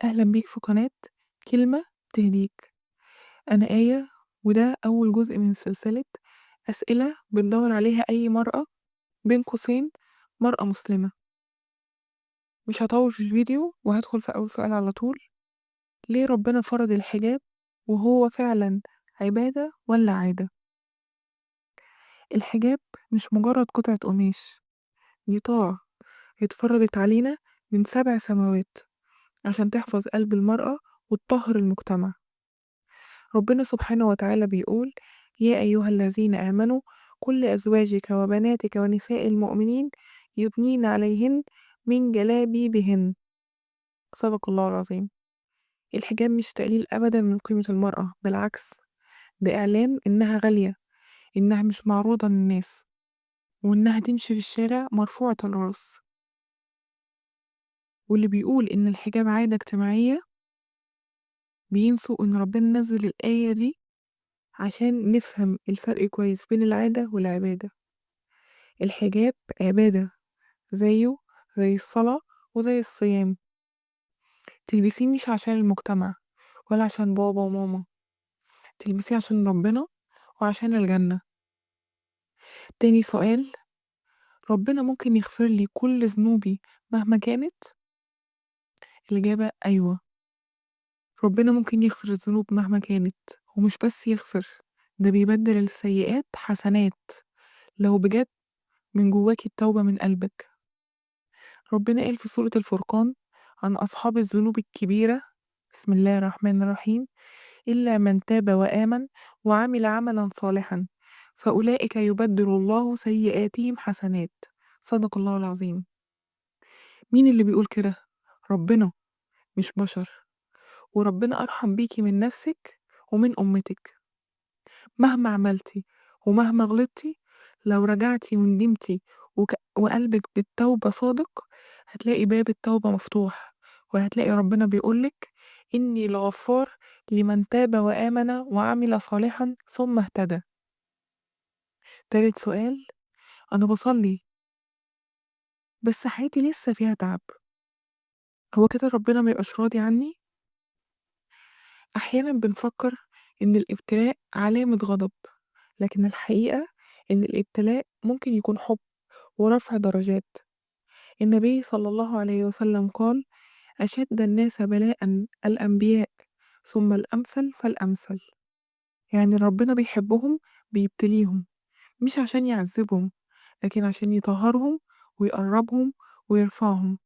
أهلا بيك في قناة كلمة تهديك. أنا آية، وده أول جزء من سلسلة أسئلة بندور عليها أي مرأة، بين قوسين مرأة مسلمة. مش هطول في الفيديو وهدخل في أول سؤال على طول. ليه ربنا فرض الحجاب وهو فعلا عبادة ولا عادة؟ الحجاب مش مجرد قطعة قماش، دي طاعة اتفرضت علينا من 7 سماوات عشان تحفظ قلب المرأة وتطهر المجتمع. ربنا سبحانه وتعالى بيقول: يا أيها الذين آمنوا كل أزواجك وبناتك ونساء المؤمنين يدنين عليهن من جلابيبهن. صدق الله العظيم. الحجاب مش تقليل أبدا من قيمة المرأة، بالعكس، ده إعلان إنها غالية، إنها مش معروضة للناس، وإنها تمشي في الشارع مرفوعة الرأس. واللي بيقول إن الحجاب عادة اجتماعية بينسوا إن ربنا نزل الآية دي عشان نفهم الفرق كويس بين العادة والعبادة. الحجاب عبادة، زيه زي الصلاة وزي الصيام. تلبسيه مش عشان المجتمع ولا عشان بابا وماما، تلبسيه عشان ربنا وعشان الجنة. تاني سؤال: ربنا ممكن يغفر لي كل ذنوبي مهما كانت؟ الإجابة أيوة، ربنا ممكن يغفر الذنوب مهما كانت، ومش بس يغفر، ده بيبدل السيئات حسنات لو بجد من جواك التوبة من قلبك. ربنا قال في سورة الفرقان عن أصحاب الذنوب الكبيرة: بسم الله الرحمن الرحيم، إلا من تاب وآمن وعمل عملا صالحا فأولئك يبدل الله سيئاتهم حسنات. صدق الله العظيم. مين اللي بيقول كده؟ ربنا، مش بشر. وربنا أرحم بيكي من نفسك ومن أمتك. مهما عملتي ومهما غلطتي، لو رجعتي وندمتي وقلبك بالتوبة صادق، هتلاقي باب التوبة مفتوح، وهتلاقي ربنا بيقولك: إني لغفار لمن تاب وآمن وعمل صالحا ثم اهتدى. تالت سؤال: أنا بصلي بس حياتي لسه فيها تعب، هو كده ربنا ما يبقاش راضي عني؟ أحيانا بنفكر إن الابتلاء علامة غضب، لكن الحقيقة إن الابتلاء ممكن يكون حب ورفع درجات. النبي صلى الله عليه وسلم قال: أشد الناس بلاء الأنبياء ثم الأمثل فالأمثل. يعني ربنا بيحبهم بيبتليهم، مش عشان يعذبهم، لكن عشان يطهرهم ويقربهم ويرفعهم.